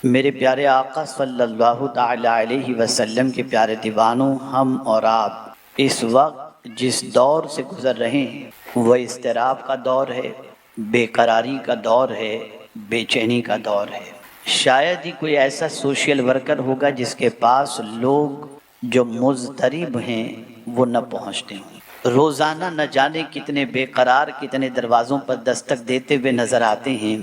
میرے پیارے آقا صلی اللہ تعالی علیہ وسلم کے پیارے دیوانوں، ہم اور آپ اس وقت جس دور سے گزر رہے ہیں وہ اضطراب کا دور ہے، بے قراری کا دور ہے، بے چینی کا دور ہے۔ شاید ہی کوئی ایسا سوشل ورکر ہوگا جس کے پاس لوگ جو مضطرب ہیں وہ نہ پہنچتے ہوں۔ روزانہ نہ جانے کتنے بے قرار کتنے دروازوں پر دستک دیتے ہوئے نظر آتے ہیں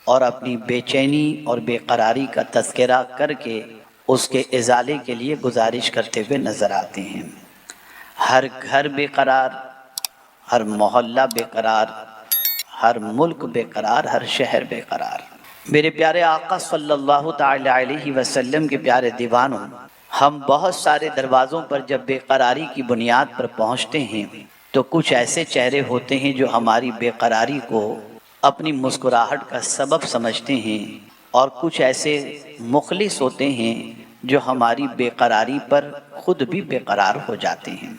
اور اپنی بے چینی اور بے قراری کا تذکرہ کر کے اس کے ازالے کے لیے گزارش کرتے ہوئے نظر آتے ہیں۔ ہر گھر بے قرار، ہر محلہ بے قرار، ہر ملک بے قرار، ہر شہر بے قرار۔ میرے پیارے آقا صلی اللہ تعالی علیہ وسلم کے پیارے دیوانوں، ہم بہت سارے دروازوں پر جب بے قراری کی بنیاد پر پہنچتے ہیں تو کچھ ایسے چہرے ہوتے ہیں جو ہماری بے قراری کو اپنی مسکراہٹ کا سبب سمجھتے ہیں، اور کچھ ایسے مخلص ہوتے ہیں جو ہماری بے قراری پر خود بھی بے قرار ہو جاتے ہیں۔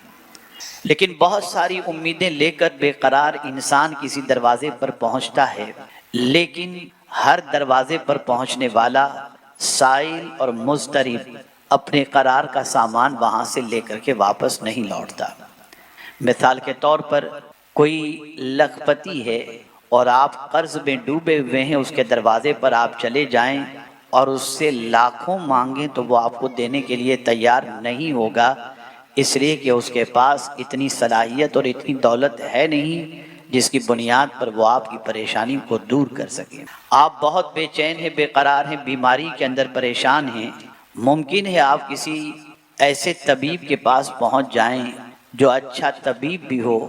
لیکن بہت ساری امیدیں لے کر بے قرار انسان کسی دروازے پر پہنچتا ہے، لیکن ہر دروازے پر پہنچنے والا سائل اور مضطرب اپنے قرار کا سامان وہاں سے لے کر کے واپس نہیں لوٹتا۔ مثال کے طور پر کوئی لکھ پتی ہے اور آپ قرض میں ڈوبے ہوئے ہیں، اس کے دروازے پر آپ چلے جائیں اور اس سے لاکھوں مانگیں تو وہ آپ کو دینے کے لیے تیار نہیں ہوگا، اس لیے کہ اس کے پاس اتنی صلاحیت اور اتنی دولت ہے نہیں جس کی بنیاد پر وہ آپ کی پریشانی کو دور کر سکے۔ آپ بہت بے چین ہیں، بے قرار ہیں، بیماری کے اندر پریشان ہیں۔ ممکن ہے آپ کسی ایسے طبیب کے پاس پہنچ جائیں جو اچھا طبیب بھی ہو،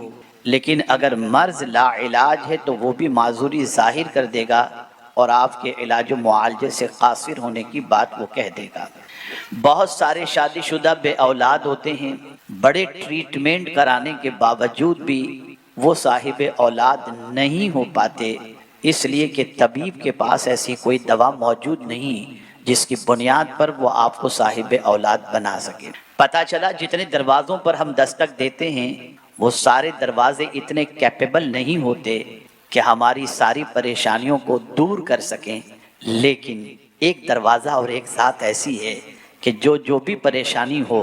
لیکن اگر مرض لا علاج ہے تو وہ بھی معذوری ظاہر کر دے گا اور آپ کے علاج و معالجے سے قاصر ہونے کی بات وہ کہہ دے گا۔ بہت سارے شادی شدہ بے اولاد ہوتے ہیں، بڑے ٹریٹمنٹ کرانے کے باوجود بھی وہ صاحب اولاد نہیں ہو پاتے، اس لیے کہ طبیب کے پاس ایسی کوئی دوا موجود نہیں جس کی بنیاد پر وہ آپ کو صاحب اولاد بنا سکے۔ پتہ چلا جتنے دروازوں پر ہم دستک دیتے ہیں وہ سارے دروازے اتنے کیپیبل نہیں ہوتے کہ ہماری ساری پریشانیوں کو دور کر سکیں، لیکن ایک دروازہ اور ایک ذات ایسی ہے کہ جو بھی پریشانی ہو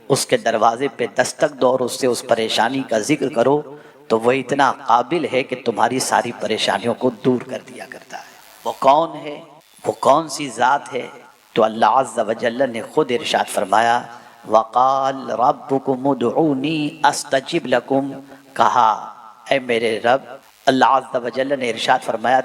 اس کے دروازے پہ دستک دو اور اس سے اس پریشانی کا ذکر کرو تو وہ اتنا قابل ہے کہ تمہاری ساری پریشانیوں کو دور کر دیا کرتا ہے۔ وہ کون ہے؟ وہ کون سی ذات ہے؟ تو اللہ عز و جل نے خود ارشاد فرمایا، وَقَالْ رَبُّكُمُ ادْعُونِي أَسْتَجِبْ لَكُمْ، کہا اے میرے رب۔ اللہ عز و جل نے ارشاد فرمایا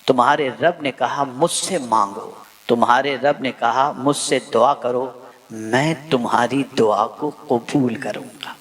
تمہارے رب نے کہا مجھ سے مانگو، تمہارے رب نے کہا مجھ سے دعا کرو، میں تمہاری دعا کو قبول کروں گا۔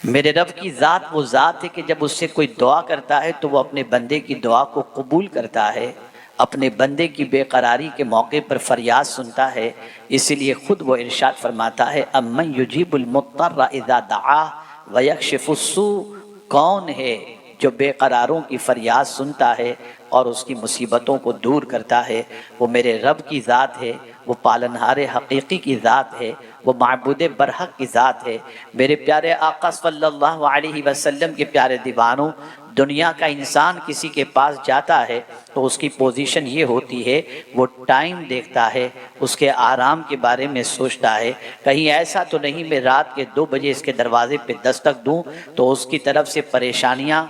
میرے رب کی ذات وہ ذات ہے کہ جب اس سے کوئی دعا کرتا ہے تو وہ اپنے بندے کی دعا کو قبول کرتا ہے، اپنے بندے کی بے قراری کے موقع پر فریاد سنتا ہے، اسی لیے خود وہ ارشاد فرماتا ہے اَمَّن يُجِيبُ الْمُضْطَرَّ إِذَا دَعَاهُ وَيَكْشِفُ السُّوءَ، کون ہے جو بے قراروں کی فریاد سنتا ہے اور اس کی مصیبتوں کو دور کرتا ہے؟ وہ میرے رب کی ذات ہے، وہ پالنہار حقیقی کی ذات ہے، وہ معبود برحق کی ذات ہے۔ میرے پیارے آقا صلی اللہ علیہ وسلم کے پیارے دیوانوں، دنیا کا انسان کسی کے پاس جاتا ہے تو اس کی پوزیشن یہ ہوتی ہے، وہ ٹائم دیکھتا ہے، اس کے آرام کے بارے میں سوچتا ہے، کہیں ایسا تو نہیں میں رات کے 2 بجے اس کے دروازے پہ دستک دوں تو اس کی طرف سے پریشانیاں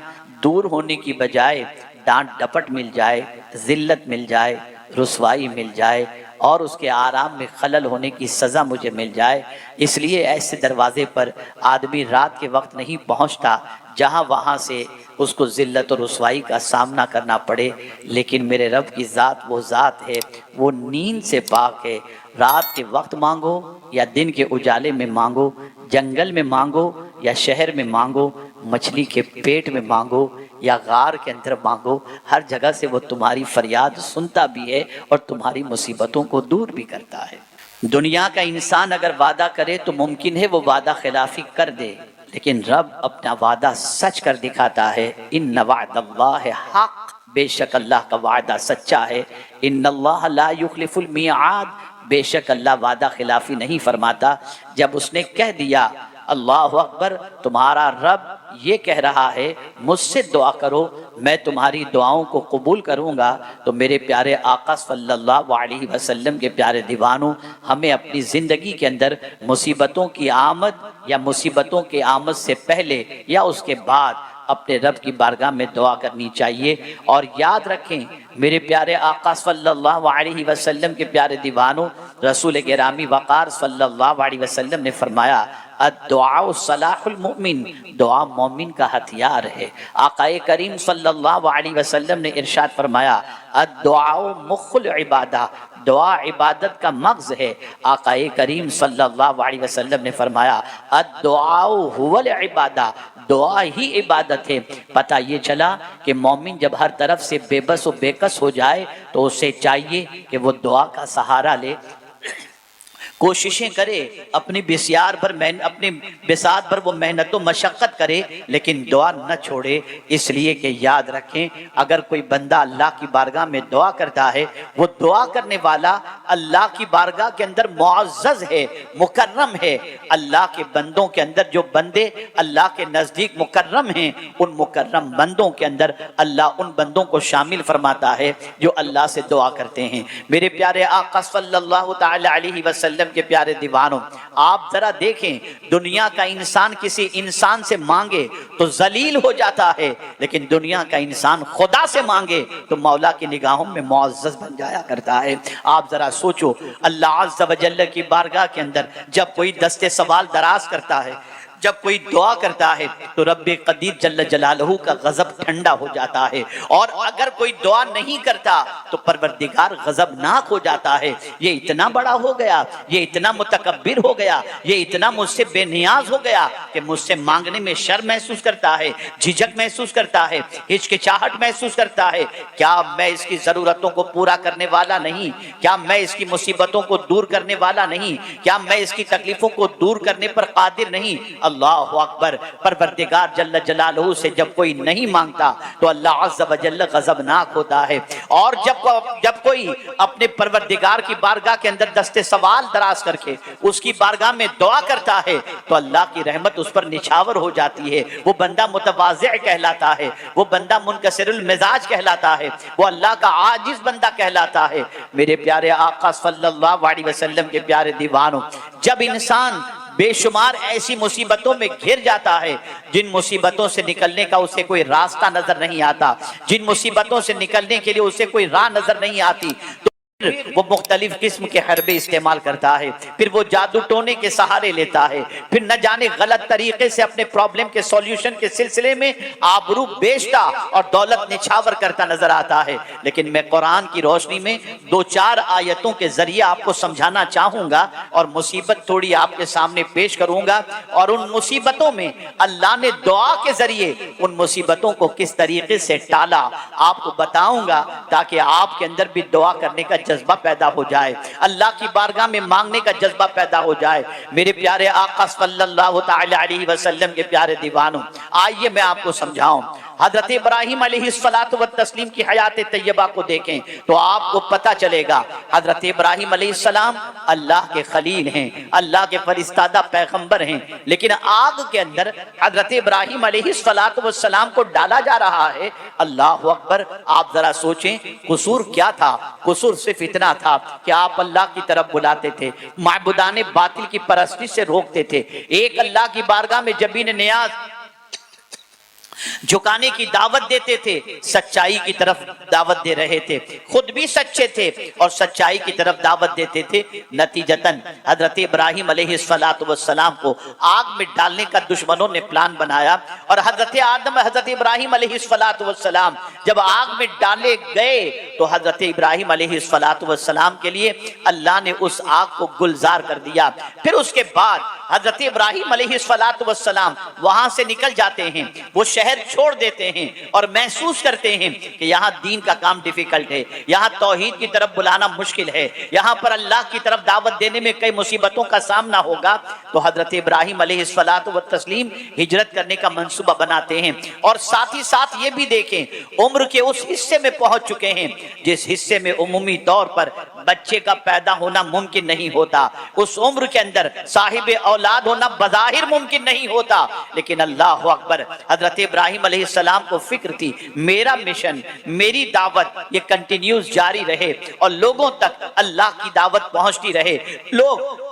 دور ہونے کی بجائے ڈانٹ ڈپٹ مل جائے، ذلت مل جائے، رسوائی مل جائے اور اس کے آرام میں خلل ہونے کی سزا مجھے مل جائے۔ اس لیے ایسے دروازے پر آدمی رات کے وقت نہیں پہنچتا جہاں وہاں سے اس کو ذلت اور رسوائی کا سامنا کرنا پڑے، لیکن میرے رب کی ذات وہ ذات ہے، وہ نیند سے پاک ہے۔ رات کے وقت مانگو یا دن کے اجالے میں مانگو، جنگل میں مانگو یا شہر میں مانگو، مچھلی کے پیٹ میں مانگو یا غار کے اندر مانگو، ہر جگہ سے وہ تمہاری فریاد سنتا بھی ہے اور تمہاری مصیبتوں کو دور بھی کرتا ہے۔ دنیا کا انسان اگر وعدہ کرے تو ممکن ہے وہ وعدہ خلافی کر دے، لیکن رب اپنا وعدہ سچ کر دکھاتا ہے۔ ان وعد اللہ حق، بے شک اللہ کا وعدہ سچا ہے۔ ان اللہ لا یخلف المیعاد، بے شک اللہ وعدہ خلافی نہیں فرماتا۔ جب اس نے کہہ دیا اللہ اکبر، تمہارا رب یہ کہہ رہا ہے مجھ سے دعا کرو میں تمہاری دعاؤں کو قبول کروں گا۔ تو میرے پیارے آقا صلی اللہ علیہ وسلم کے پیارے دیوانوں، ہمیں اپنی زندگی کے اندر مصیبتوں کی آمد یا مصیبتوں کی آمد سے پہلے یا اس کے بعد اپنے رب کی بارگاہ میں دعا کرنی چاہیے۔ اور یاد رکھیں میرے پیارے آقا صلی اللہ علیہ وسلم کے پیارے دیوانوں، رسول گرامی وقار صلی اللہ علیہ وسلم نے فرمایا الدعاء صلاح المؤمن، دعا مومن کا ہتھیار ہے۔ آقا کریم صلی اللہ علیہ وسلم نے ارشاد فرمایا الدعاء مخ العبادہ، دعا عبادت کا مغز ہے۔ آقا کریم صلی اللہ علیہ وسلم نے فرمایا الدعاء هو العبادہ، دعا ہی عبادت ہے۔ پتہ یہ چلا کہ مومن جب ہر طرف سے بے بس و بے کس ہو جائے تو اسے چاہیے کہ وہ دعا کا سہارا لے، کوششیں کرے، اپنی اپنی بساط پر وہ محنت و مشقت کرے، لیکن دعا نہ چھوڑے۔ اس لیے کہ یاد رکھیں اگر کوئی بندہ اللہ کی بارگاہ میں دعا کرتا ہے، وہ دعا کرنے والا اللہ کی بارگاہ کے اندر معزز ہے، مکرم ہے۔ اللہ کے بندوں کے اندر جو بندے اللہ کے نزدیک مکرم ہیں، ان مکرم بندوں کے اندر اللہ ان بندوں کو شامل فرماتا ہے جو اللہ سے دعا کرتے ہیں۔ میرے پیارے آقا صلی اللہ تعالی علیہ وسلم کے پیارے دیوانوں، آپ ذرا دیکھیں دنیا کا انسان کسی انسان سے مانگے تو ذلیل ہو جاتا ہے، لیکن دنیا کا انسان خدا سے مانگے تو مولا کی نگاہوں میں معزز بن جایا کرتا ہے۔ آپ ذرا سوچو اللہ عز و جل کی بارگاہ کے اندر جب کوئی دست سوال دراز کرتا ہے، جب کوئی دعا کرتا ہے تو رب قدیر جل جلالہ کا غضب ٹھنڈا ہو جاتا ہے، اور اگر کوئی دعا نہیں کرتا تو پروردگار غضبناک ہو جاتا ہے۔ یہ اتنا بڑا ہو گیا، یہ اتنا متکبر ہو گیا، یہ اتنا مجھ سے بے نیاز ہو گیا کہ مجھ سے مانگنے میں شرم محسوس کرتا ہے، جھجک محسوس کرتا ہے، ہچکچاہٹ محسوس کرتا ہے۔ کیا میں اس کی ضرورتوں کو پورا کرنے والا نہیں؟ کیا میں اس کی مصیبتوں کو دور کرنے والا نہیں؟ کیا میں اس کی تکلیفوں کو دور کرنے پر قادر نہیں؟ اللہ اکبر۔ پروردگار جل جلالہ سے جب کوئی نہیں مانگتا تو اللہ عز و جل غضبناک ہوتا ہے، اور جب کوئی اپنے پروردگار کی بارگاہ کے اندر دست سوال دراز کر کے اس کی بارگاہ میں دعا کرتا ہے تو اللہ کی رحمت اس پر نچھاور ہو جاتی ہے۔ وہ بندہ متواضع کہلاتا ہے، وہ بندہ منکسر المزاج کہلاتا ہے، وہ اللہ کا عاجز بندہ کہلاتا ہے۔ میرے پیارے آقا صلی اللہ علیہ وسلم کے پیارے دیوانوں، جب انسان بے شمار ایسی مصیبتوں میں گھر جاتا ہے جن مصیبتوں سے نکلنے کا اسے کوئی راستہ نظر نہیں آتا، جن مصیبتوں سے نکلنے کے لیے اسے کوئی راہ نظر نہیں آتی، تو وہ مختلف قسم کے حربے استعمال کرتا ہے، پھر وہ جادو ٹونے کے سہارے لیتا ہے، پھر نہ جانے غلط طریقے سے اپنے پرابلم کے سولیوشن کے سلسلے میں آبرو بیچتا اور دولت نچھاور کرتا نظر آتا ہے۔ لیکن میں قرآن کی روشنی میں دو چار آیتوں کے ذریعے آپ کو سمجھانا چاہوں گا اور مصیبت تھوڑی آپ کے سامنے پیش کروں گا، اور ان مصیبتوں میں اللہ نے دعا کے ذریعے ان مصیبتوں کو کس طریقے سے ٹالا آپ کو بتاؤں گا، تاکہ آپ کے اندر بھی دعا کرنے کا جذبہ پیدا ہو جائے، اللہ کی بارگاہ میں مانگنے کا جذبہ پیدا ہو جائے۔ میرے پیارے آقا صلی اللہ تعالی علیہ وسلم کے پیارے دیوانوں، آئیے میں آپ کو سمجھاؤں۔ حضرت ابراہیم علیہ السلام کی حیات طیبہ کو دیکھیں تو آپ کو پتہ چلے گا حضرت ابراہیم علیہ السلام اللہ کے خلیل ہیں، اللہ کے فرستادہ پیغمبر ہیں، لیکن آگ کے اندر حضرت ابراہیم علیہ السلام کو ڈالا جا رہا ہے۔ اللہ اکبر۔ آپ ذرا سوچیں قصور کیا تھا؟ قصور صرف اتنا تھا کہ آپ اللہ کی طرف بلاتے تھے، معبودان باطل کی پرستی سے روکتے تھے، ایک اللہ کی بارگاہ میں جبین نیاز جھکانے کی دعوت دیتے تھے، سچائی کی طرف دعوت دے رہے تھے، خود بھی سچے تھے اور سچائی کی طرف دعوت دیتے تھے۔ نتیجتاً حضرت ابراہیم علیہ السلام کو آگ میں ڈالنے کا دشمنوں نے پلان بنایا، اور حضرت ابراہیم علیہ السلام جب آگ میں ڈالے گئے تو حضرت ابراہیم علیہ السلام کے لیے اللہ نے اس آگ کو گلزار کر دیا۔ پھر اس کے بعد حضرت ابراہیم علیہ السلام وہاں سے نکل جاتے ہیں، وہ شہر چھوڑ دیتے ہیں اور محسوس کرتے ہیں کہ یہاں دین کا کام ڈیفیکلٹ ہے، یہاں توحید کی طرف بلانا مشکل ہے، یہاں پر اللہ کی طرف دعوت دینے میں کئی مصیبتوں کا سامنا ہوگا۔ تو حضرت ابراہیم علیہ السلام ہجرت کرنے کا منصوبہ بناتے ہیں، اور ساتھ ہی ساتھ یہ بھی دیکھیں عمر کے اس حصے میں پہنچ چکے ہیں جس حصے میں عمومی طور پر بچے کا پیدا ہونا ممکن نہیں ہوتا، اس عمر کے اندر صاحب اولاد ہونا بظاہر ممکن نہیں ہوتا، لیکن اللہ اکبر، حضرت ابراہیم ابراہیم علیہ السلام کو فکر تھی میرا مشن، میری دعوت یہ کنٹینیوز جاری رہے اور لوگوں تک اللہ کی دعوت پہنچتی رہے، لوگ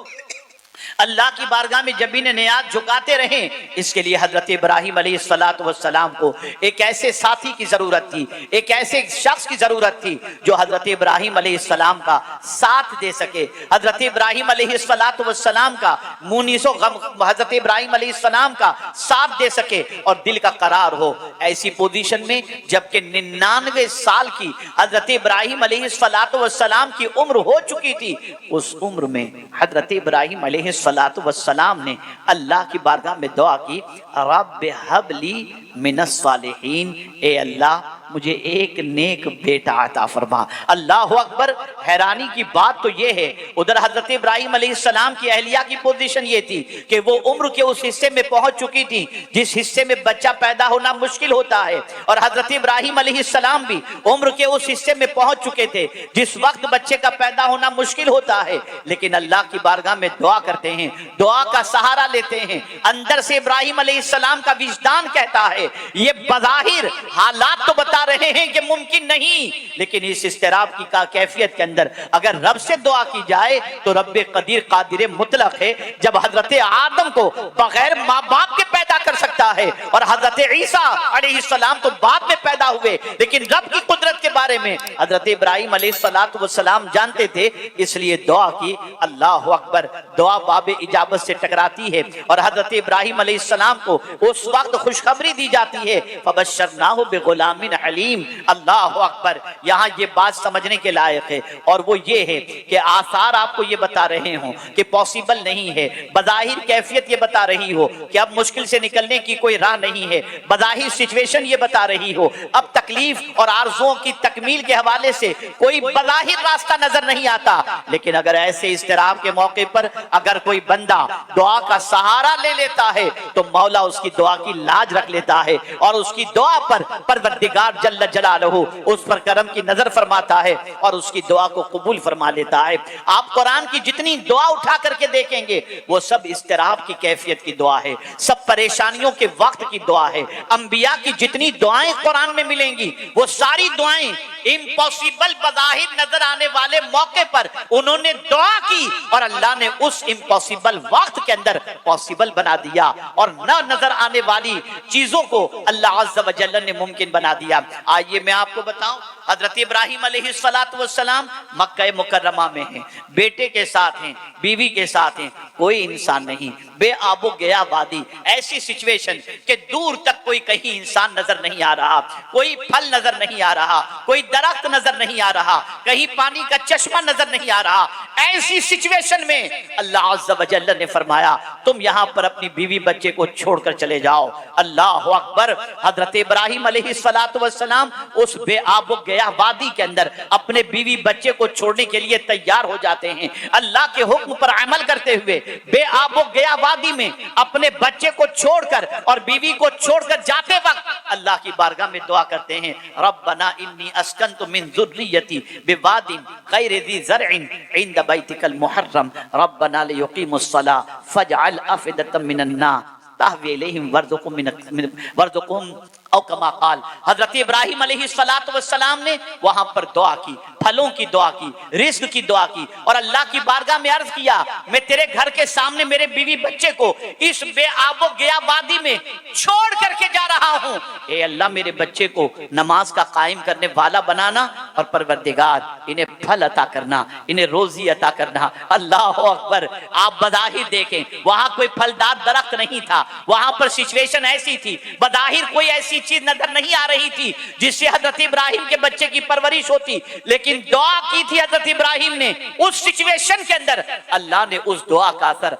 اللہ کی بارگاہ میں جبین نیاز جھکاتے رہیں۔ اس کے لیے حضرت ابراہیم علیہ السلام کو ایک ایسے ساتھی کی ضرورت تھی، ایک ایسے شخص کی ضرورت تھی جو حضرت ابراہیم علیہ السلام کا ساتھ دے سکے، حضرت ابراہیم علیہ السلام کا مونس و غم، حضرت ابراہیم علیہ السلام کا ساتھ دے سکے اور دل کا قرار ہو۔ ایسی پوزیشن میں جبکہ 99 سال کی حضرت ابراہیم علیہ السلام کی عمر ہو چکی تھی، اس عمر میں حضرت ابراہیم علیہ السلام نے اللہ کی بارگاہ میں دعا کی، رب ہب لی من الصالحین، اے اللہ مجھے ایک نیک بیٹا عطا فرما۔ اللہ اکبر! حیرانی کی بات تو یہ ہے، ادھر حضرت ابراہیم علیہ السلام کی اہلیہ کی پوزیشن یہ تھی کہ وہ عمر کے اس حصے میں پہنچ چکی تھی جس حصے میں بچہ پیدا ہونا مشکل ہوتا ہے، اور حضرت ابراہیم علیہ السلام بھی عمر کے اس حصے میں پہنچ چکے تھے جس وقت بچے کا پیدا ہونا مشکل ہوتا ہے، لیکن اللہ کی بارگاہ میں دعا کرتے ہیں، دعا کا سہارا لیتے ہیں۔ اندر سے ابراہیم علیہ السلام کا وجدان کہتا ہے، یہ بظاہر حالات تو بتا رہے ہیں کہ ممکن نہیں، لیکن اس اضطراب کی کیفیت کے اندر اگر رب سے دعا کی جائے تو رب قدیر قادر مطلق ہے۔ جب حضرت آدم کو بغیر ماں باپ کے پیدا کر سکتا ہے اور حضرت عیسیٰ علیہ السلام تو بعد میں پیدا ہوئے، لیکن رب کی قدرت کے بارے میں حضرت ابراہیم علیہ السلام جانتے تھے، اس لیے دعا کی۔ اللہ اکبر! دعا باب اجابت سے ٹکراتی ہے اور حضرت ابراہیم علیہ السلام کو اس وقت خوشخبری دی جاتی ہے، فبشرناہ بغلام حلیم۔ اللہ اکبر! یہاں یہ بات سمجھنے کے لائق ہے، اور وہ یہ ہے کہ آثار آپ کو یہ بتا رہے ہوں کہ پاسبل نہیں ہے، بظاہر کیفیت یہ بتا رہی ہو کہ اب مشکل سے نکلنے کی کوئی راہ نہیں ہے، بظاہر سچویشن یہ بتا رہی ہو اب تکلیف اور آرزوؤں کی تکمیل کے حوالے سے کوئی بظاہر راستہ نظر نہیں آتا، لیکن اگر ایسے اضطراب کے موقع پر اگر کوئی بندہ دعا کا سہارا لے لیتا ہے تو مولا اس کی دعا کی لاج رکھ لیتا ہے اور اس کی دعا پر پروردگار جل جلالہ اس پر کرم کی نظر فرماتا ہے اور اس کی دعا کو قبول فرما لیتا ہے۔ آپ قرآن کی جتنی دعا اٹھا کر کے دیکھیں گے وہ سب اضطراب کی کیفیت کی دعا ہے، سب پریشانیوں کے وقت کی دعا ہے۔ انبیاء کی جتنی دعائیں قرآن میں ملیں گی وہ ساری دعائیں امپاسبل بظاہر نظر آنے والے موقع پر انہوں نے دعا کی اور اللہ نے اس امپاسبل وقت کے اندر پاسبل بنا دیا، اور نہ نظر آنے والی چیزوں کو اللہ عز و جل نے ممکن بنا دیا۔ آئیے میں آپ کو بتاؤں، حضرت ابراہیم علیہ السلام مکہ مکرمہ میں ہیں، بیٹے کے ساتھ ہیں، بیوی کے ساتھ ہیں، کوئی انسان نہیں، بے آب و گیا وادی، ایسی سچویشن کہ دور تک کوئی کہیں انسان نظر نہیں آ رہا، کوئی پھل نظر نہیں آ رہا، کوئی درخت نظر نہیں آ رہا، کہیں پانی کا چشمہ نظر نہیں آ رہا۔ ایسی سچویشن میں اللہ عز و جل نے فرمایا تم یہاں پر اپنی بیوی بچے کو چھوڑ کر چلے جاؤ۔ اللہ اکبر! حضرت ابراہیم علیہ السلام اس بے آب و گیا وادی کے اندر اپنے بیوی بچے کو چھوڑنے کے لیے تیار ہو جاتے ہیں، اللہ کے حکم پر عمل کرتے ہوئے بے آب و گیا وادی میں اپنے بچے کو چھوڑ کر اور بیوی کو چھوڑ کر جاتے وقت اللہ کی بارگاہ میں دعا کرتے ہیں، ربنا انی اسکنت من ذریتی بواد غیر ذی زرع عند بیتک المحرم ربنا لیقیموا الصلاۃ فاجعل افئدۃ من الناس تہوی الیہم وارزقہم او کما قال۔ حضرت ابراہیم علیہ السلام نے وہاں پر دعا کی، پھلوں کی دعا کی، رزق کی دعا کی، اور اللہ کی بارگاہ میں عرض کیا میں تیرے گھر کے سامنے میرے بیوی بچے کو اس بے آب و گیا وادی میں چھوڑ کر کے جا رہا ہوں، اے اللہ میرے بچے کو نماز کا قائم کرنے والا بنانا، اور پروردگار انہیں پھل عطا کرنا، انہیں روزی عطا کرنا۔ اللہ اکبر! آپ بظاہر دیکھیں وہاں کوئی پھلدار درخت نہیں تھا، وہاں پر سچویشن ایسی تھی، بظاہر کوئی ایسی چیز نظر نہیں آ رہی تھی جس سے حضرت ابراہیم کے بچے کی پرورش ہوتی، لیکن دعا کی تھی حضرت ابراہیم نے اس سچویشن کے اندر۔ اللہ نے اس دعا کا اثر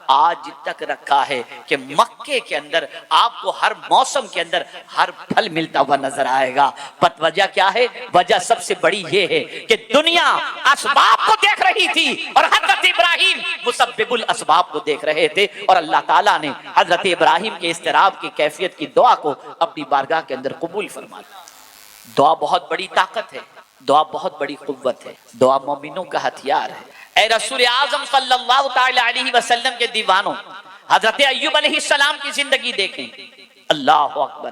آج تک رکھا ہے کہ مکے کے اندر آپ کو ہر موسم کے اندر ہر پھل ملتا ہوا نظر آئے گا۔ پت وجہ کیا ہے؟ وجہ سب سے بڑی یہ ہے کہ دنیا اسباب کو دیکھ رہی تھی اور حضرت ابراہیم مسبب الاسباب کو دیکھ رہے تھے، اور اللہ تعالیٰ نے حضرت ابراہیم کے اضطراب کی کیفیت کی دعا کو اپنی بارگاہ کے اندر قبول فرما لیا۔ دعا بہت بڑی طاقت ہے، دعا بہت بڑی قوت ہے، دعا مومنوں کا ہتھیار ہے۔ اے رسول اعظم صلی اللہ تعالی علیہ وسلم کے دیوانوں، حضرت ایوب علیہ السلام کی زندگی دیکھیں، اللہ اکبر!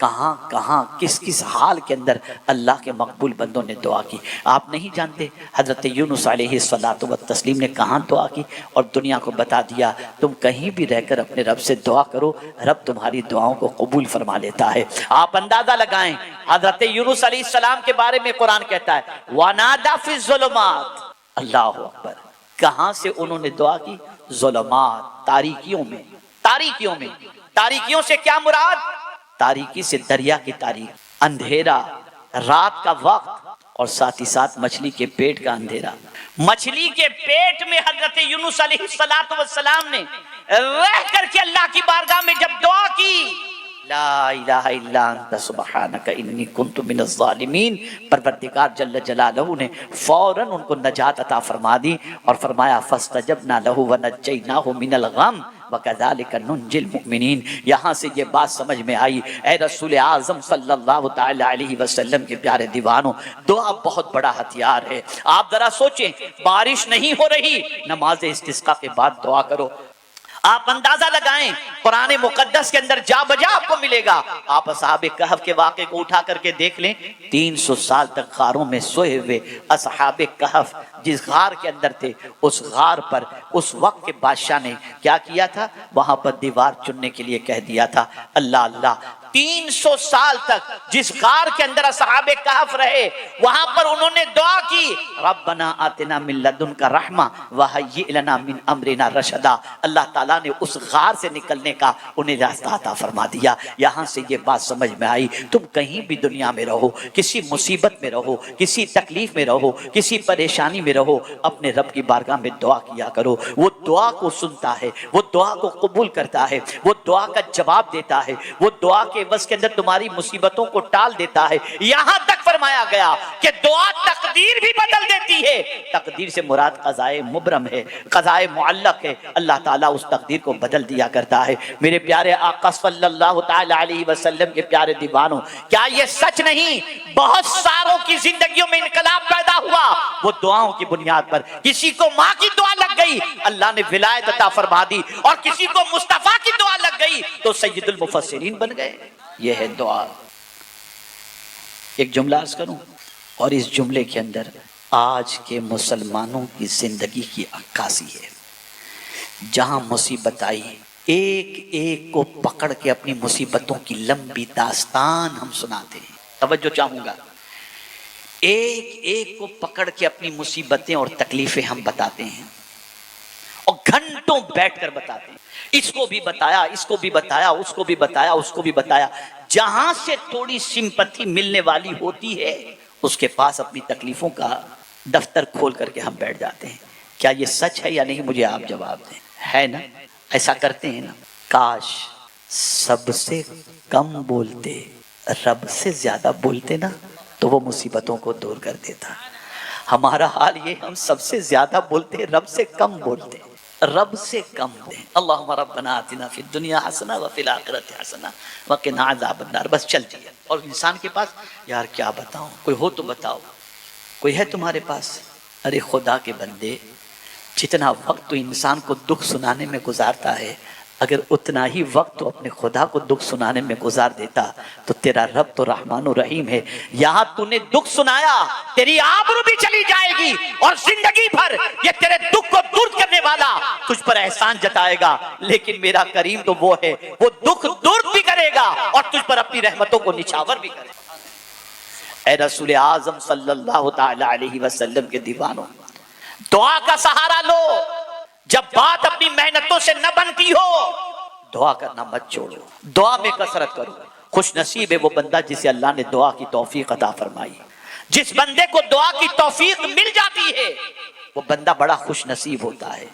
کہاں کہاں کس کس حال کے اندر اللہ کے مقبول بندوں نے دعا کی۔ آپ نہیں جانتے حضرت یونس علیہ الصلوۃ والتسلیم نے کہاں دعا کی، اور دنیا کو بتا دیا تم کہیں بھی رہ کر اپنے رب سے دعا کرو، رب تمہاری دعاؤں کو قبول فرما لیتا ہے۔ آپ اندازہ لگائیں حضرت یونس علیہ السلام کے بارے میں قرآن کہتا ہے وَنَادَى فِي الظُّلُمَاتِ، اللہ اکبر، کہاں سے انہوں نے دعا کی؟ ظلمات، تاریکیوں میں۔ تاریکیوں میں، تاریکیوں سے کیا مراد؟ تاریکی سے دریا کی تاریک، اندھیرا، رات کا وقت، اور ساتھ ہی ساتھ مچھلی کے پیٹ کا اندھیرا۔ مچھلی کے پیٹ میں حضرت یونس علیہ السلام نے رہ کر کے اللہ کی بارگاہ میں جب دعا کی لا الہ الا انت سبحانک انی کنت من الظالمین، پروردگار جل جلالہ نے فوراً ان کو نجات عطا فرما دی اور فرمایا فاستجبنا لہ ونجیناہ من الغم وَكَذَلِكَ نُنْجِي الْمُؤْمِنِينَ۔ یہاں سے یہ بات سمجھ میں آئی اے رسول اعظم صلی اللہ تعالی علیہ وسلم کے پیارے دیوانوں، دعا بہت بڑا ہتھیار ہے۔ آپ ذرا سوچیں، بارش نہیں ہو رہی، نماز استسقاء کے بعد دعا کرو۔ آپ اندازہ لگائیں قرآن مقدس کے اندر جا بجا آپ کو ملے گا۔ آپ اصحاب کہف کے واقعے کو اٹھا کر کے دیکھ لیں، 300 سال تک غاروں میں سوئے ہوئے اصحاب کہف جس غار کے اندر تھے، اس غار پر اس وقت کے بادشاہ نے کیا کیا تھا؟ وہاں پر دیوار چننے کے لیے کہہ دیا تھا۔ اللہ اللہ، 300 سال تک جس غار کے اندر اصحاب کہف رہے، وہاں پر انہوں نے دعا کی ربنا آتنا من لدنک رحمہ وہیئ لنا من امرنا رشدا۔ اللہ تعالیٰ نے اس غار سے نکلنے کا انہیں راستہ عطا فرما دیا۔ یہاں سے یہ بات سمجھ میں آئی، تم کہیں بھی دنیا میں رہو، کسی مصیبت میں رہو، کسی تکلیف میں رہو، کسی پریشانی میں رہو، اپنے رب کی بارگاہ میں دعا کیا کرو۔ وہ دعا کو سنتا ہے، وہ دعا کو قبول کرتا ہے، وہ دعا کا جواب دیتا ہے، وہ دعا کے بس کے اندر تمہاری مصیبتوں کو ٹال دیتا ہے۔ یہاں تک فرمایا گیا کہ دعا تقدیر بھی بدل دیتی ہے۔ تقدیر سے مراد قضائے مبرم ہے، قضائے معلق ہے، اللہ تعالیٰ اس تقدیر کو بدل دیا کرتا ہے۔ میرے پیارے آقا صلی اللہ تعالی علیہ وسلم کے پیارے دیوانوں، کیا یہ سچ نہیں بہت ساروں کی زندگیوں میں انقلاب پیدا ہوا وہ دعاؤں کی بنیاد پر؟ کسی کو ماں کی دعا لگ گئی، اللہ نے ولایت عطا فرما دی، اور کسی کو مصطفیٰ کی دعا لگ گئی تو سید المفسرین بن گئے۔ یہ ہے دعا۔ ایک جملہ عرض کروں، اور اس جملے کے اندر آج کے مسلمانوں کی زندگی کی عکاسی ہے۔ جہاں مصیبت آئی، ایک ایک کو پکڑ کے اپنی مصیبتوں کی لمبی داستان ہم سناتے ہیں۔ توجہ چاہوں گا، ایک ایک کو پکڑ کے اپنی مصیبتیں اور تکلیفیں ہم بتاتے ہیں، اور گھنٹوں بیٹھ کر بتاتے ہیں۔ اس کو بھی بتایا، اس کو بھی بتایا، اس کو بھی بتایا، اس کو بھی بتایا۔ جہاں سے تھوڑی سمپتھی ملنے والی ہوتی ہے، اس کے پاس اپنی تکلیفوں کا دفتر کھول کر کے ہم بیٹھ جاتے ہیں۔ کیا یہ سچ ہے یا نہیں؟ مجھے آپ جواب دیں۔ ہے نا؟ ایسا کرتے ہیں نا؟ کاش سب سے کم بولتے، رب سے زیادہ بولتے نا، تو وہ مصیبتوں کو دور کر دیتا۔ ہمارا حال یہ، ہم سب سے زیادہ بولتے، رب سے کم بولتے، رب سے کم دیں۔ اللہم ربنا آتنا فی الدنیا حسنہ وفی الآخرۃ حسنہ وقنا عذاب النار، بس چلتی ہے۔ اور انسان کے پاس یار کیا بتاؤں، کوئی ہو تو بتاؤ، کوئی ہے تمہارے پاس؟ ارے خدا کے بندے، جتنا وقت تو انسان کو دکھ سنانے میں گزارتا ہے، اگر اتنا ہی وقت تو اپنے خدا کو دکھ سنانے میں گزار دیتا تو تیرا رب تو رحمان و رحیم ہے۔ یہاں تو نے دکھ سنایا، تیری آبرو بھی چلی جائے گی، اور زندگی بھر یہ تیرے دکھ کو دور کرنے والا تجھ پر احسان جتائے گا۔ لیکن میرا کریم تو وہ ہے، وہ دکھ دور بھی کرے گا اور تجھ پر اپنی رحمتوں کو نچھاور بھی کرے گا۔ اے رسول اعظم صلی اللہ تعالی علیہ وسلم کے دیوانوں، دعا کا سہارا لو۔ جب بات اپنی محنتوں سے نہ بنتی ہو، دعا کرنا مت چھوڑو، دعا میں کثرت کرو۔ خوش نصیب ہے وہ بندہ جسے اللہ نے دعا کی توفیق عطا فرمائی۔ جس بندے کو دعا کی توفیق مل جاتی ہے، وہ بندہ بڑا خوش نصیب ہوتا ہے۔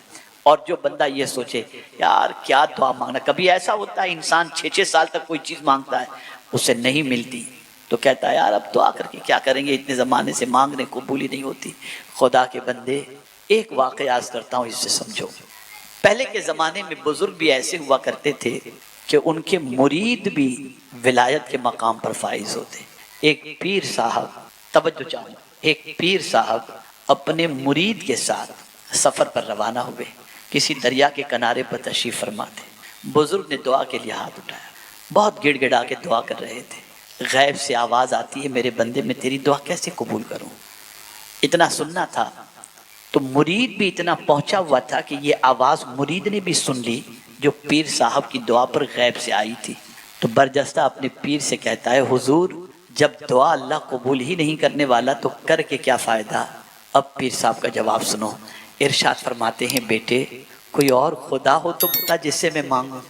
اور جو بندہ یہ سوچے یار کیا دعا مانگنا، کبھی ایسا ہوتا ہے انسان 6 سال تک کوئی چیز مانگتا ہے، اسے نہیں ملتی، تو کہتا ہے یار اب دعا کر کے کیا کریں گے، اتنے زمانے سے مانگنے قبولی نہیں ہوتی۔ خدا کے بندے، ایک واقعہ عرض کرتا ہوں، اس سے سمجھو۔ پہلے کے زمانے میں بزرگ بھی ایسے ہوا کرتے تھے کہ ان کے مرید بھی ولایت کے مقام پر فائز ہوتے۔ ایک پیر صاحب، توجہ چاہوں، ایک پیر صاحب اپنے مرید کے ساتھ سفر پر روانہ ہوئے، کسی دریا کے کنارے پر تشریف فرما تھے۔ بزرگ نے دعا کے لیے ہاتھ اٹھایا، بہت گڑ گڑا کے دعا کر رہے تھے، غیب سے آواز آتی ہے میرے بندے میں تیری دعا کیسے قبول کروں؟ اتنا سننا تھا تو مرید بھی اتنا پہنچا ہوا تھا کہ یہ آواز مرید نے بھی سن لی جو پیر صاحب کی دعا پر غیب سے آئی تھی۔ تو برجستہ اپنے پیر سے کہتا ہے حضور جب دعا اللہ قبول ہی نہیں کرنے والا تو کر کے کیا فائدہ؟ اب پیر صاحب کا جواب سنو، ارشاد فرماتے ہیں بیٹے کوئی اور خدا ہو تو بتا جس سے میں مانگوں،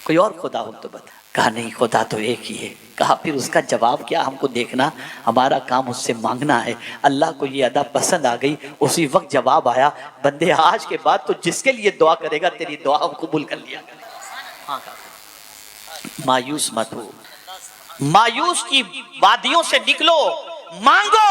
کوئی اور خدا ہو تو بتا۔ کہا نہیں خدا تو ایک ہی ہے۔ کہا پھر اس کا جواب کیا ہم کو دیکھنا، ہمارا کام اس سے مانگنا ہے۔ اللہ کو یہ ادا پسند آ گئی، اسی وقت جواب آیا بندے آج کے بعد تو جس کے لیے دعا کرے گا تیری دعا ہم قبول کر لیا کریں۔ ہاں مایوس مت ہو، مایوس کی وادیوں سے نکلو، مانگو،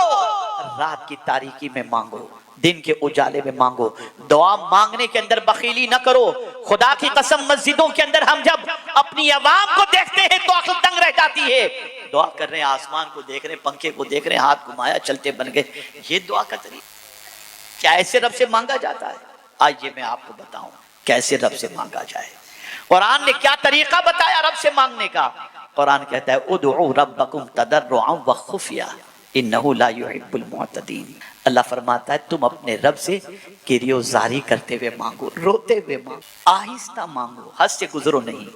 رات کی تاریکی میں مانگو، دن کے اجالے میں مانگو۔ دعا مانگنے کے اندر بخیلی نہ کرو۔ خدا کی قسم مسجدوں کے اندر ہم جب اپنی عوام کو دیکھتے ہیں تو عقل دنگ رہ جاتی ہے۔ دعا کر رہے ہیں، آسمان کو دیکھ رہے ہیں، پنکھے کو دیکھ رہے ہیں، ہاتھ گھمایا چلتے بن گئے، یہ دعا کا طریقہ کیا ایسے رب سے مانگا جاتا ہے؟ آئیے میں آپ کو بتاؤں کیسے رب سے مانگا جائے۔ قرآن نے کیا طریقہ بتایا رب سے مانگنے کا؟ قرآن کہتا ہے ادعوا ربکم تضرعا وخفیا انہ لا یحب المعتدین۔ اللہ فرماتا ہے تم اپنے رب سے گریہ زاری کرتے ہوئے مانگو، روتے ہوئے مانگو، آہستہ مانگو، حد سے گزرو نہیں۔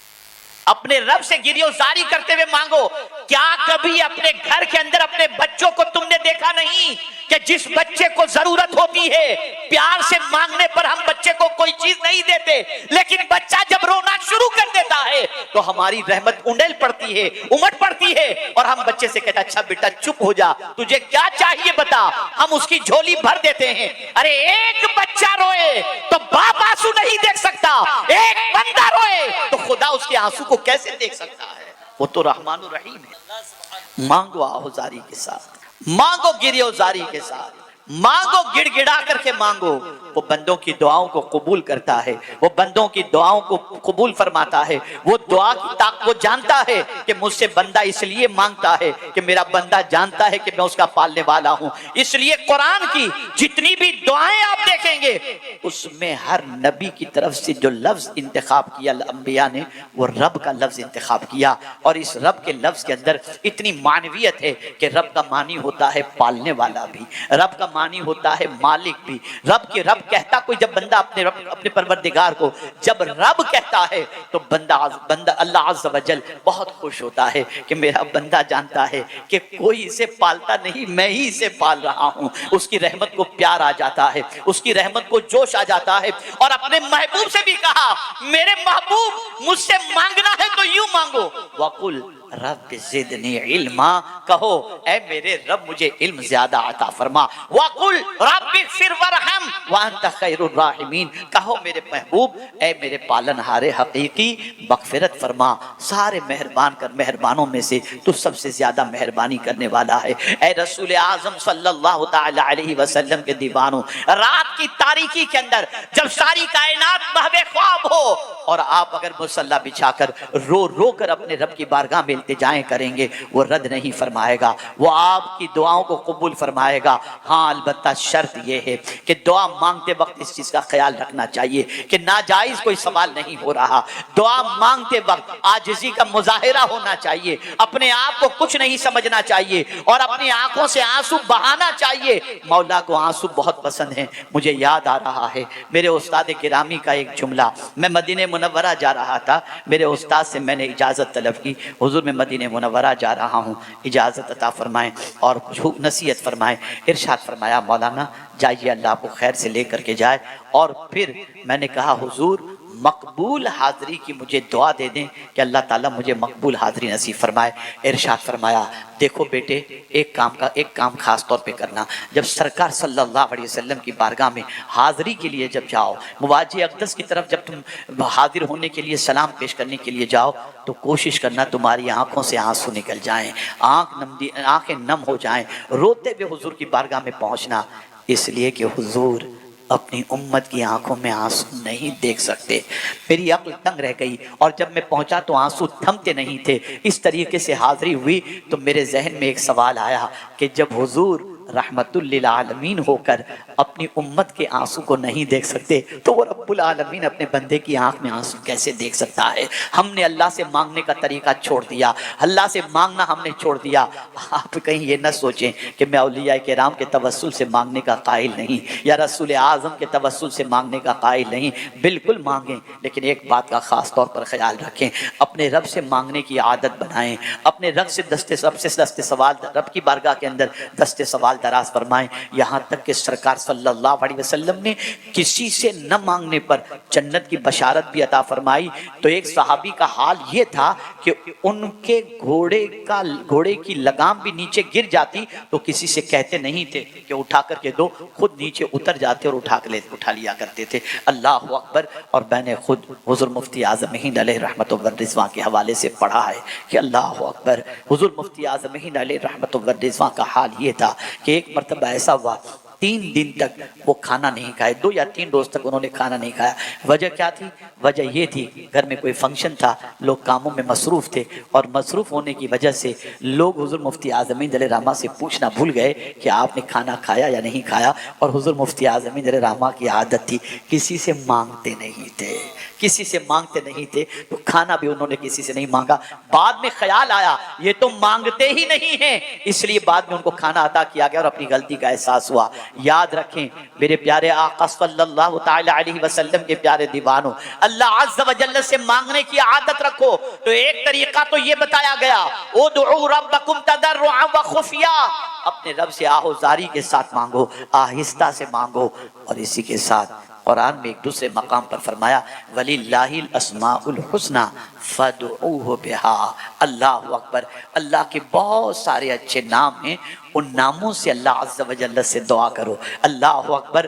اپنے رب سے گریہ زاری کرتے ہوئے مانگو۔ کیا کبھی اپنے گھر کے اندر اپنے بچوں کو تم نے دیکھا نہیں کہ جس بچے کو ضرورت ہوتی ہے پیار سے مانگنے پر ہم بچے کو کوئی چیز نہیں دیتے، لیکن بچہ جب رونا شروع کر دیتا ہے تو ہماری رحمت انڈل پڑتی ہے، امٹ پڑتی ہے، اور ہم بچے سے کہتے ہیں اچھا بیٹا چپ ہو جا، تجھے کیا چاہیے بتا، ہم اس کی جھولی بھر دیتے ہیں۔ ارے ایک بچہ روئے تو باپ آنسو نہیں دیکھ سکتا، ایک بندہ روئے تو خدا اس کے آنسو کو کیسے دیکھ سکتا ہے؟ وہ تو رحمان الرحیم ہے۔ مانگو آہوزاری کے ساتھ، مانگو گریہ زاری کے ساتھ، مانگو گڑ گڑا کر کے مانگو۔ وہ بندوں کی دعاؤں کو قبول کرتا ہے، وہ بندوں کی دعاؤں کو قبول فرماتا ہے۔ وہ دعا کی طاقت وہ جانتا ہے کہ مجھ سے بندہ اس لیے مانگتا ہے کہ میرا بندہ جانتا ہے کہ میں اس کا پالنے والا ہوں۔ اس لیے قرآن کی جتنی بھی دعائیں آپ دیکھیں گے اس میں ہر نبی کی طرف سے جو لفظ انتخاب کیا انبیاء نے وہ رب کا لفظ انتخاب کیا، اور اس رب کے لفظ کے اندر اتنی معنویت ہے کہ رب کا معنی ہوتا ہے پالنے والا بھی، رب کا معنی ہوتا ہے مالک بھی۔ رب کہتا کوئی جب بندہ اپنے پروردگار کو جب رب کہتا ہے تو بندہ اللہ عز و جل بہت خوش ہوتا ہے کہ میرا بندہ جانتا ہے کہ کوئی اسے پالتا نہیں، میں ہی اسے پال رہا ہوں۔ اس کی رحمت کو پیار آ جاتا ہے، اس کی رحمت کو جوش آ جاتا ہے۔ اور اپنے محبوب سے بھی کہا میرے محبوب مجھ سے مانگنا ہے تو یوں مانگو، وَقُلْ رب زدنی علما، کہو اے میرے رب مجھے علم زیادہ عطا فرما۔ وَقُلْ رب اغفر وارحم وانت خیر الراحمین، کہو میرے محبوب اے میرے پالنہار حقیقی مغفرت فرما، سارے مہربانوں میں سے تو سب سے زیادہ مہربانی کرنے والا ہے۔ اے رسول اعظم صلی اللہ تعالی علیہ وسلم کے دیوانوں، رات کی تاریکی کے اندر جب ساری کائنات محو خواب ہو اور آپ اگر مصلی بچھا کر رو رو کر اپنے رب کی بارگاہ میں التجائیں کریں گے وہ رد نہیں فرمائے گا، وہ آپ کی دعاؤں کو قبول فرمائے گا۔ ہاں البتہ شرط یہ ہے کہ دعا مانگتے وقت اس چیز کا خیال رکھنا چاہیے کہ ناجائز کوئی سوال نہیں ہو رہا۔ دعا مانگتے وقت عاجزی کا مظاہرہ ہونا چاہیے، اپنے آپ کو کچھ نہیں سمجھنا چاہیے اور اپنی آنکھوں سے آنسو بہانا چاہیے۔ مولا کو آنسو بہت پسند ہیں۔ مجھے یاد آ رہا ہے میرے استاد گرامی کا ایک جملہ، میں مدینہ منورہ جا رہا تھا، میرے استاد سے میں نے اجازت طلب کی، حضور میں مدینہ منورہ جا رہا ہوں، اجازت عطا فرمائیں اور کچھ نصیحت فرمائیں۔ ارشاد فرمایا مولانا جائیے اللہ آپ کو خیر سے لے کر کے جائے۔ اور پھر میں نے کہا حضور مقبول حاضری کی مجھے دعا دے دیں کہ اللہ تعالیٰ مجھے مقبول حاضری نصیب فرمائے۔ ارشاد فرمایا دیکھو بیٹے ایک کام خاص طور پہ کرنا، جب سرکار صلی اللہ علیہ وسلم کی بارگاہ میں حاضری کے لیے جب جاؤ، مواجہ اقدس کی طرف جب تم حاضر ہونے کے لیے سلام پیش کرنے کے لیے جاؤ تو کوشش کرنا تمہاری آنکھوں سے آنسو نکل جائیں، آنکھیں نم ہو جائیں، روتے ہوئے حضور کی بارگاہ میں پہنچنا، اس لیے کہ حضور اپنی امت کی آنکھوں میں آنسو نہیں دیکھ سکتے۔ میری عقل تنگ رہ گئی اور جب میں پہنچا تو آنسو تھمتے نہیں تھے۔ اس طریقے سے حاضری ہوئی تو میرے ذہن میں ایک سوال آیا کہ جب حضور رحمت للعالمین ہو کر اپنی امت کے آنسو کو نہیں دیکھ سکتے تو وہ رب العالمین اپنے بندے کی آنکھ میں آنسو کیسے دیکھ سکتا ہے؟ ہم نے اللہ سے مانگنے کا طریقہ چھوڑ دیا، اللہ سے مانگنا ہم نے چھوڑ دیا۔ آپ کہیں یہ نہ سوچیں کہ میں اولیاء کرام کے توسل سے مانگنے کا قائل نہیں یا رسول اعظم کے توسل سے مانگنے کا قائل نہیں، بالکل مانگیں، لیکن ایک بات کا خاص طور پر خیال رکھیں، اپنے رب سے مانگنے کی عادت بنائیں، اپنے رب سے دست سوال رب کی بارگاہ کے اندر دست سوال دراز فرمائیں، یہاں تک کہ سرکار صلی اللہ علیہ وسلم نے کسی سے نہ مانگنے پر جنت کی بشارت بھی عطا فرمائی۔ تو ایک صحابی کا حال یہ تھا کہ ان کے گھوڑے کی لگام بھی نیچے گر جاتی تو کسی سے کہتے نہیں تھے کہ اٹھا کر کے دو، خود نیچے اتر جاتے اور اٹھا لیا کرتے تھے۔ اللہ اکبر۔ اور میں نے خود حضور مفتی اعظم ہند علیہ رحمت و رضوان کے حوالے سے پڑھا ہے کہ اللہ اکبر، حضور مفتی اعظم ہند علیہ رحمت و رضوان کا حال یہ تھا کہ ایک مرتبہ ایسا ہوا 3 دن تک وہ کھانا نہیں کھائے، 2 یا 3 روز تک انہوں نے کھانا نہیں کھایا۔ وجہ کیا تھی؟ وجہ یہ تھی گھر میں کوئی فنکشن تھا، لوگ کاموں میں مصروف تھے، اور مصروف ہونے کی وجہ سے لوگ حضور مفتی اعظم ہند علیہ رحمہ سے پوچھنا بھول گئے کہ آپ نے کھانا کھایا یا نہیں کھایا، اور حضور مفتی اعظم ہند علیہ رحمہ کی عادت تھی کسی سے مانگتے نہیں تھے، کسی سے مانگتے نہیں تھے، تو کھانا بھی انہوں نے کسی سے نہیں مانگا۔ بعد میں خیال آیا یہ تو مانگتے ہی نہیں ہیں، اس لیے بعد میں ان کو کھانا عطا کیا گیا اور اپنی غلطی کا احساس ہوا۔ یاد رکھیں میرے پیارے آقا صلی اللہ تعالی علیہ وسلم کے پیارے دیوانوں، اللہ عز و جل سے مانگنے کی عادت رکھو۔ تو ایک طریقہ تو یہ بتایا گیا، ادعوا ربکم تضرعا وخفیا، اپنے رب سے آہوزاری کے ساتھ مانگو، آہستہ سے مانگو، اور اسی کے ساتھ قرآن میں ایک دوسرے مقام پر فرمایا وَلِلَّهِ الْأَسْمَاءُ الْحُسْنَى فَادْعُوهُ بِهَا۔ اللہ اکبر، اللہ کے بہت سارے اچھے نام ہیں، ان ناموں سے اللہ عز و جل سے دعا کرو۔ اللہ اکبر۔